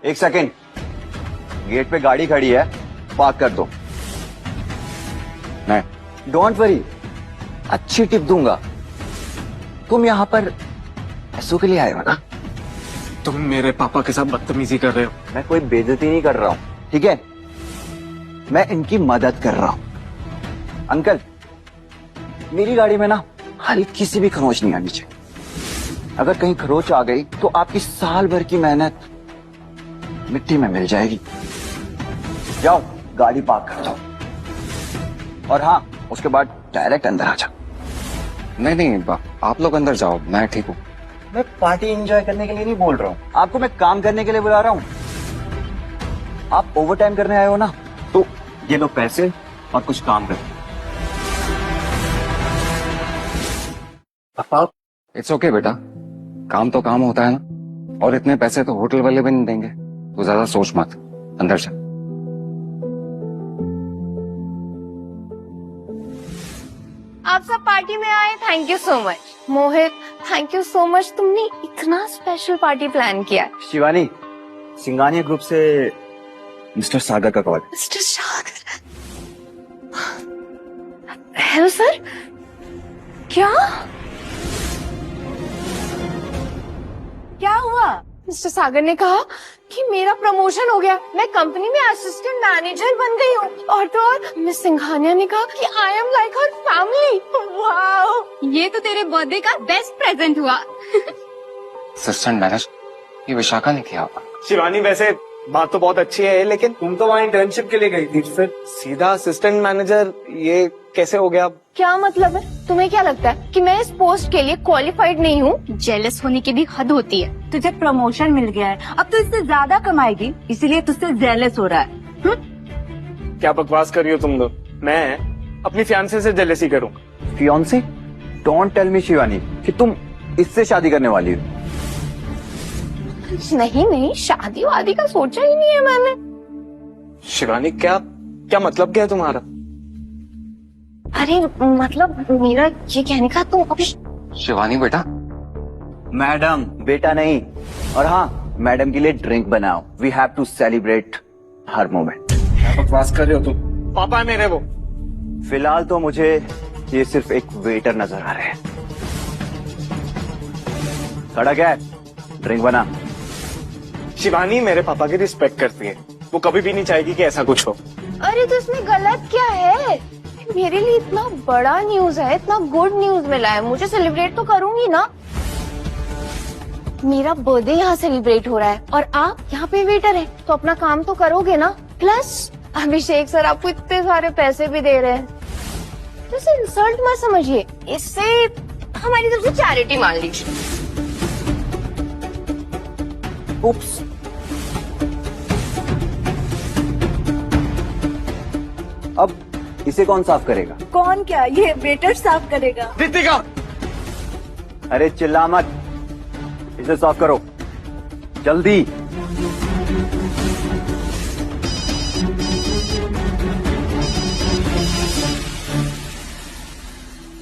एक second, gate पे गाड़ी खड़ी है, पार्क कर दो। नहीं, डोंट वरी, अच्छी टिप दूंगा। तुम यहाँ पर पैसों के लिए आए हो ना? तुम मेरे पापा के साथ बदतमीजी कर रहे हो। मैं कोई बेइज्जती नहीं कर रहा हूँ, ठीक है? मैं इनकी मदद कर रहा हूँ। अंकल, मेरी गाड़ी में ना हल्की सी भी खरोंच नहीं आनी चाहिए। अगर कहीं खरोंच आ गई तो आपकी साल भर की मेहनत मिट्टी में मिल जाएगी। जाओ, गाड़ी पार्क कर जाओ, और हाँ, उसके बाद डायरेक्ट अंदर आ जाओ। नहीं, आप लोग अंदर जाओ, मैं ठीक हूँ। मैं पार्टी एंजॉय करने के लिए नहीं बोल रहा हूँ, आपको मैं काम करने के लिए बुला रहा हूँ। आप ओवर टाइम करने आए हो ना, तो ये लो पैसे और कुछ काम करो। पापा, इट्स ओके बेटा, काम तो काम होता है ना, और इतने पैसे तो होटल वाले भी नहीं देंगे, तो ज्यादा सोच मत, अंदर जा। आप सब पार्टी में आए, thank you so much. Mohit, thank you so much, तुमने इतना स्पेशल पार्टी प्लान किया। शिवानी, सिंगानिया ग्रुप से मिस्टर सागर का कॉल। मिस्टर सागर, हेलो सर। क्या हुआ? मिस्टर सागर ने कहा कि मेरा प्रमोशन हो गया, मैं कंपनी में असिस्टेंट मैनेजर बन गई हूँ, और तो और मिस सिंघानिया ने कहा कि I am like her family. Wow, ये तो तेरे बर्थडे का बेस्ट प्रेजेंट हुआ। असिस्टेंट मैनेजर, ये विशाखा ने किया होगा। शिवानी, वैसे बात तो बहुत अच्छी है, लेकिन तुम तो वहाँ इंटर्नशिप के लिए गई थी, फिर सीधा असिस्टेंट मैनेजर, ये कैसे हो गया? क्या मतलब है? तुम्हें क्या लगता है कि मैं इस पोस्ट के लिए क्वालिफाइड नहीं हूँ? जेलस होने की भी हद होती है। तुझे प्रमोशन मिल गया है, अब तो इससे ज्यादा कमाएगी, इसीलिए तुझसे जेलस हो रहा है। क्या बकवास कर रही हो तुम लोग? मैं अपनी फियांसे से जेलसी करूँ? Fiance? Don't tell me Shivani कि तुम इससे शादी करने वाली हो। नहीं, शादी वादी का सोचा ही नहीं है मैंने। शिवानी, क्या मतलब क्या है तुम्हारा? अरे मतलब मेरा ये कहने का, तुम अभी शिवानी बेटा, मैडम, बेटा नहीं। और हाँ, मैडम के लिए ड्रिंक बनाओ, वी हैव टू सेलिब्रेट हर मोमेंट। क्या बकवास कर रहे हो तुम? पापा है मेरे वो। फिलहाल तो मुझे ये सिर्फ एक वेटर नजर आ रहे हैं। खड़ा क्या है? ड्रिंक बना। शिवानी मेरे पापा की रिस्पेक्ट करती है, वो कभी भी नहीं चाहेगी कि ऐसा कुछ हो। अरे तो इसमें गलत क्या है? मेरे लिए इतना बड़ा न्यूज है, इतना गुड न्यूज मिला है, मुझे सेलिब्रेट तो करूंगी ना। मेरा बर्थडे यहाँ सेलिब्रेट हो रहा है और आप यहाँ पे वेटर हैं, तो अपना काम तो करोगे ना। प्लस अभिषेक सर आपको इतने सारे पैसे भी दे रहे हैं, तो इसे इंसल्ट मत समझिए, इससे हमारी तरफ से चैरिटी मान लीजिए। उप्स। अब इसे कौन साफ करेगा? कौन क्या, ये वेटर साफ करेगा। दीपिका, अरे चिल्ला मत, इसे साफ करो जल्दी।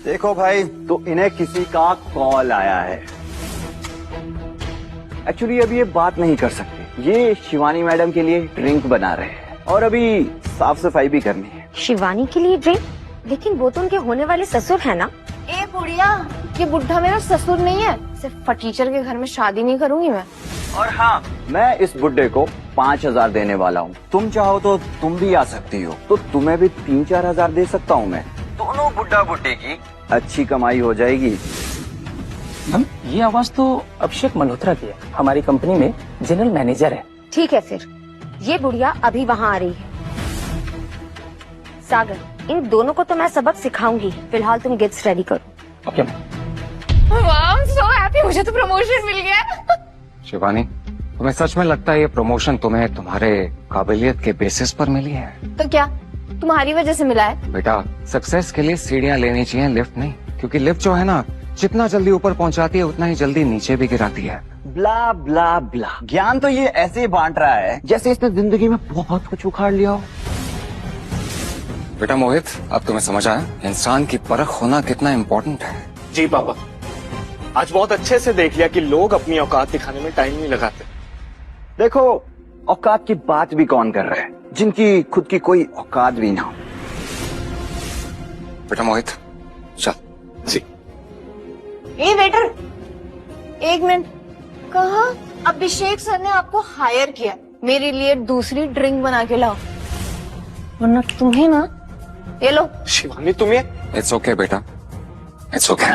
देखो भाई, तो इन्हें किसी का कॉल आया है। एक्चुअली अभी ये बात नहीं कर सकते, ये शिवानी मैडम के लिए ड्रिंक बना रहे हैं और अभी साफ सफाई भी करनी है। शिवानी के लिए ड्रिंक? लेकिन वो तो उनके होने वाले ससुर है ना। ए बुढ़िया, ये बुढ़ा मेरा ससुर नहीं है, सिर्फ फटीचर के घर में शादी नहीं करूंगी मैं। और हाँ, मैं इस बुड्ढे को 5,000 देने वाला हूँ, तुम चाहो तो तुम भी आ सकती हो, तो तुम्हें भी 3-4 हजार दे सकता हूँ मैं। दोनों बुड्ढा बुड्ढे की अच्छी कमाई हो जाएगी। हम ये आवाज तो अभिषेक मल्होत्रा की है, हमारी कंपनी में जनरल मैनेजर है। ठीक है, फिर ये बुढ़िया अभी वहाँ आ रही है। सागर, इन दोनों को तो मैं सबक सिखाऊंगी, फिलहाल तुम गिफ्ट्स रेडी करो। ओके। वाह, सो हैप्पी, मुझे तो प्रमोशन मिल गया। शिवानी, तुम्हें सच में लगता है ये प्रमोशन तुम्हें तुम्हारे काबिलियत के बेसिस पर मिली है? तो क्या तुम्हारी वजह से मिला है? बेटा, सक्सेस के लिए सीढ़ियाँ लेनी चाहिए, लिफ्ट नहीं, क्योंकि लिफ्ट जो है ना, जितना जल्दी ऊपर पहुंचाती है उतना ही जल्दी नीचे भी गिराती है। ब्ला ब्ला ब्ला, ज्ञान तो ये ऐसे ही बांट रहा है जैसे इसने जिंदगी में बहुत कुछ उखाड़ लिया हो। बेटा मोहित, अब तुम्हें समझ आया इंसान की परख होना कितना इम्पोर्टेंट है। जी पापा, आज बहुत अच्छे से देख लिया कि लोग अपनी औकात दिखाने में टाइम नहीं लगाते। देखो, औकात की बात भी कौन कर रहा है, जिनकी खुद की कोई औकात भी ना हो। बेटा मोहित चल। जी ए वेटर, एक मिनट। कहा अभिषेक सर ने आपको हायर किया मेरे लिए दूसरी ड्रिंक बना के लाओ, वरना तुम्हें ना, ये लो। शिवानी तुम्हें इट्स ओके बेटा, इट्स ओके।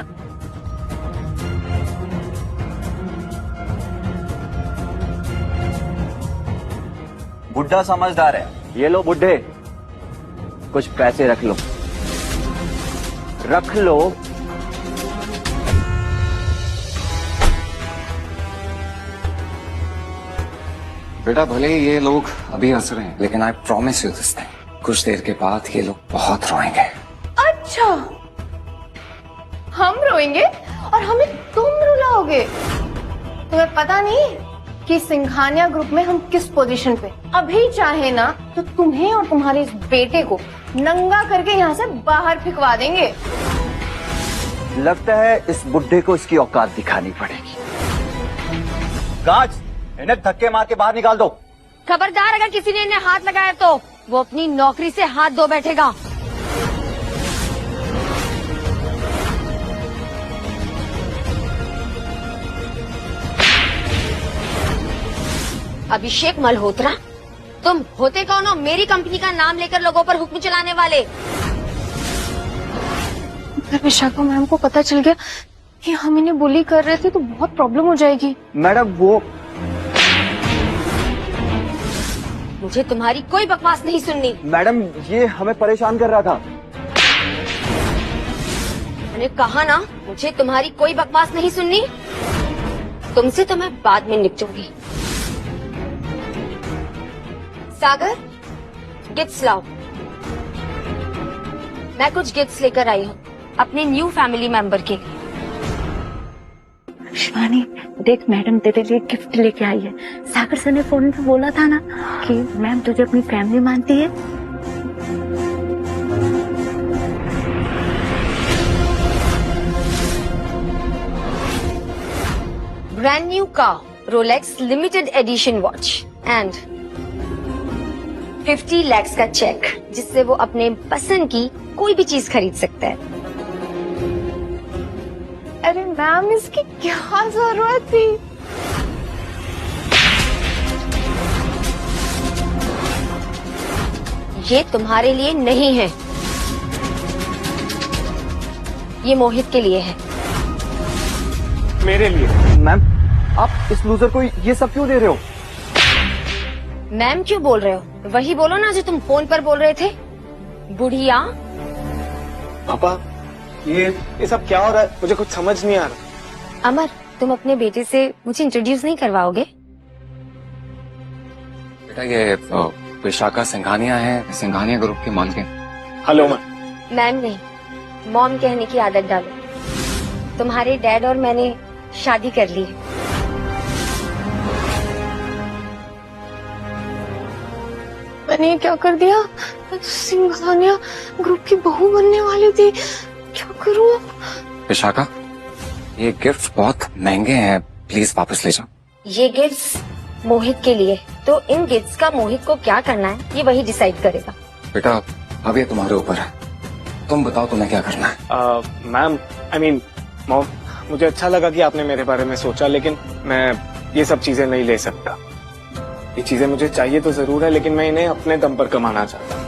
बुढ़ा समझदार है। ये लो बुढ़े, कुछ पैसे रख लो, रख लो। बेटा भले ही ये लोग अभी हंस रहे हैं, लेकिन I promise you this thing, कुछ देर के बाद ये लोग बहुत रोएंगे। अच्छा, हम रोएंगे और हमें तुम रुलाओगे? तुम्हें पता नहीं कि सिंघानिया ग्रुप में हम किस पोजीशन पे? अभी चाहे ना तो तुम्हें और तुम्हारे इस बेटे को नंगा करके यहाँ से बाहर फेंकवा देंगे। लगता है इस बुढ़े को इसकी औकात दिखानी पड़ेगी। गाज, इन्हें धक्के मार के बाहर निकाल दो। खबरदार, अगर किसी ने इन्हें हाथ लगाया तो वो अपनी नौकरी से हाथ धो बैठेगा। अभिषेक मल्होत्रा, तुम होते कौन हो मेरी कंपनी का नाम लेकर लोगों पर हुक्म चलाने वाले? अगर विशाखा मैम को पता चल गया कि हम इन्हें बुली कर रहे थे तो बहुत प्रॉब्लम हो जाएगी। मैडम वो मुझे तुम्हारी कोई बकवास नहीं सुननी। मैडम ये हमें परेशान कर रहा था। मैंने कहा ना, मुझे तुम्हारी कोई बकवास नहीं सुननी। तुमसे तो मैं बाद में निपटूंगी। सागर, गिफ्ट्स लाओ। मैं कुछ गिफ्ट्स लेकर आई हूँ अपने न्यू फैमिली मेंबर के लिए। शिवानी देख, मैडम तेरे लिए गिफ्ट लेके आई है। सागर सर ने फोन पे बोला था ना कि मैम तुझे अपनी फैमिली मानती है। Brand new car, Rolex limited edition watch and 50 lakhs का चेक, जिससे वो अपने पसंद की कोई भी चीज खरीद सकता है। अरे मैम, इसकी क्या जरूरत थी? ये तुम्हारे लिए नहीं है, ये मोहित के लिए है। मेरे लिए। मैम आप इस लूजर को ये सब क्यों दे रहे हो? मैम क्यों बोल रहे हो? वही बोलो ना जो तुम फोन पर बोल रहे थे। बुढ़िया। पापा ये सब क्या हो रहा है? मुझे कुछ समझ नहीं आ रहा। अमर, तुम अपने बेटे से मुझे इंट्रोड्यूस नहीं करवाओगे? बेटा ये विशाखा सिंघानिया है, सिंघानिया ग्रुप की मालकिन। Hello ma'am. मैम नहीं, मॉम कहने की आदत डालो। तुम्हारे डैड और मैंने शादी कर ली है। मैंने ये क्या कर दिया? सिंघानिया ग्रुप की बहू बनने वाली थी। क्या करूं? विशाखा ये गिफ्ट बहुत महंगे हैं, प्लीज वापस ले जाओ। ये गिफ्ट्स मोहित के लिए, तो इन गिफ्ट्स का मोहित को क्या करना है ये वही डिसाइड करेगा। बेटा अब ये तुम्हारे ऊपर है, तुम बताओ तुम्हें क्या करना है। मैम आई मीन मॉम, मुझे अच्छा लगा कि आपने मेरे बारे में सोचा, लेकिन मैं ये सब चीजें नहीं ले सकता। ये चीजें मुझे चाहिए तो जरूर है, लेकिन मैं इन्हें अपने दम पर कमाना चाहता हूँ।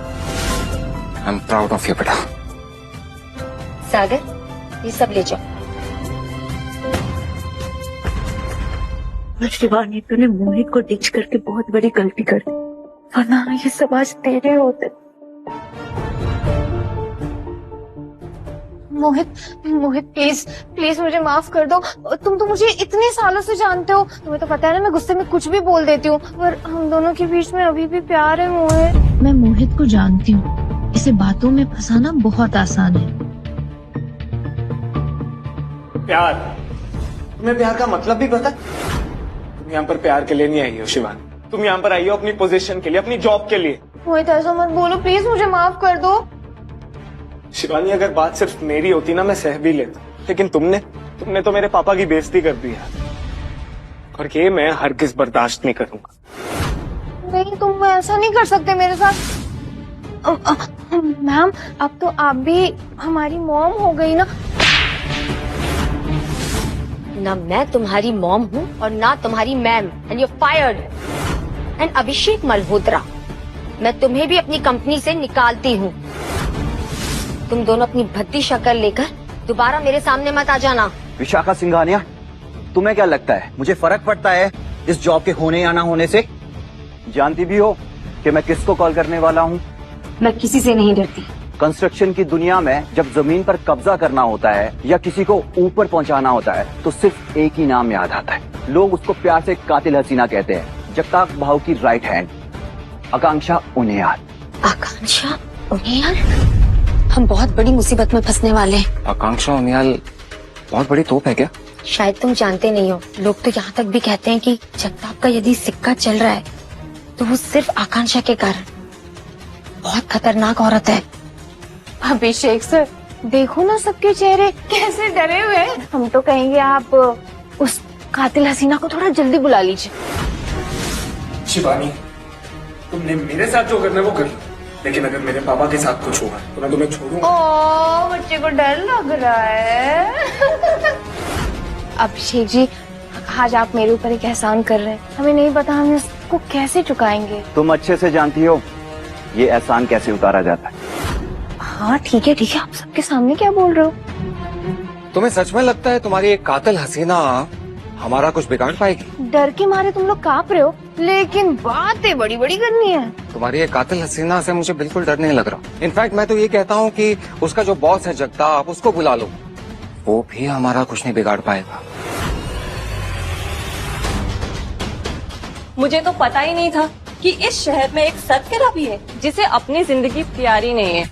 I am proud of you बेटा। सागर, ये सब ले जाओ। शिवानी तूने मोहित को डिच करके बहुत बड़ी गलती कर दी, वरना ये सब आज तेरे होते। मोहित, मोहित प्लीज प्लीज मुझे माफ कर दो। तुम तो मुझे इतने सालों से जानते हो, तुम्हें तो पता है ना मैं गुस्से में कुछ भी बोल देती हूँ, पर हम दोनों के बीच में अभी भी प्यार है मोहित। मैं मोहित को जानती हूँ, इसे बातों में फंसाना बहुत आसान है। प्यार? तुम्हें प्यार का मतलब भी पता? तुम यहाँ पर प्यार के लिए नहीं आई हो शिवानी, तुम यहाँ पर आई हो अपनी पोजीशन के लिए, अपनी जॉब के लिए। मोहित ऐसा मत बोलो प्लीज, मुझे माफ कर दो। शिवानी अगर बात सिर्फ मेरी होती ना मैं सह भी लेता, लेकिन तुमने तो मेरे पापा की बेइज्जती कर दी है, और ये मैं हरगिज बर्दाश्त नहीं करूंगा। नहीं, तुम ऐसा नहीं कर सकते मेरे साथ। मैम, अब तो आप भी हमारी मॉम हो गई ना। ना मैं तुम्हारी मॉम हूँ और ना तुम्हारी ma'am, and you fired. And Abhishek Malhotra, मैं तुम्हें भी अपनी कंपनी से निकालती हूँ। तुम दोनों अपनी भद्दी शक्ल लेकर दोबारा मेरे सामने मत आ जाना। विशाखा सिंघानिया, तुम्हें क्या लगता है मुझे फर्क पड़ता है इस जॉब के होने या ना होने से? जानती भी हो कि मैं किसको कॉल करने वाला हूँ? मैं किसी से नहीं डरती। कंस्ट्रक्शन की दुनिया में जब जमीन पर कब्जा करना होता है या किसी को ऊपर पहुंचाना होता है तो सिर्फ एक ही नाम याद आता है। लोग उसको प्यार से कातिल हसीना कहते हैं। जगताप भाऊ की राइट हैंड, आकांक्षा उनियाल। आकांक्षा उनियाल? हम बहुत बड़ी मुसीबत में फंसने वाले हैं। आकांक्षा उनियाल बहुत बड़ी तोप है क्या? शायद तुम जानते नहीं हो, लोग तो यहाँ तक भी कहते हैं कि जगताप का यदि सिक्का चल रहा है तो वो सिर्फ आकांक्षा के कारण। बहुत खतरनाक औरत है। अभिषेक सर, देखो ना सबके चेहरे कैसे डरे हुए हैं। हम तो कहेंगे आप उस कातिल हसीना को थोड़ा जल्दी बुला लीजिए। शिवानी, तुमने मेरे साथ जो करना है वो कर लो, लेकिन अगर मेरे पापा के साथ कुछ हुआ तो मैं तुम्हें छोड़ूंगा। ओ, बच्चे को डर लग रहा है। अभिषेक जी, आज आप मेरे ऊपर एक एहसान कर रहे हैं, हमें नहीं पता हम इसको कैसे चुकाएंगे। तुम अच्छे से जानती हो ये एहसान कैसे उतारा जाता है। हाँ ठीक है, आप सबके सामने क्या बोल रहे हो? तुम्हें सच में लगता है तुम्हारी एक कातिल हसीना हमारा कुछ बिगाड़ पाएगी? डर के मारे तुम लोग कांप रहे हो, लेकिन बातें बड़ी बड़ी करनी है। तुम्हारी ये कातिल हसीना से मुझे बिल्कुल डर नहीं लग रहा। इनफैक्ट मैं तो ये कहता हूँ कि उसका जो बॉस है जगताप, उसको बुला लो, वो भी हमारा कुछ नहीं बिगाड़ पाएगा। मुझे तो पता ही नहीं था कि इस शहर में एक सत्करा भी है जिसे अपनी जिंदगी प्यारी नहीं है।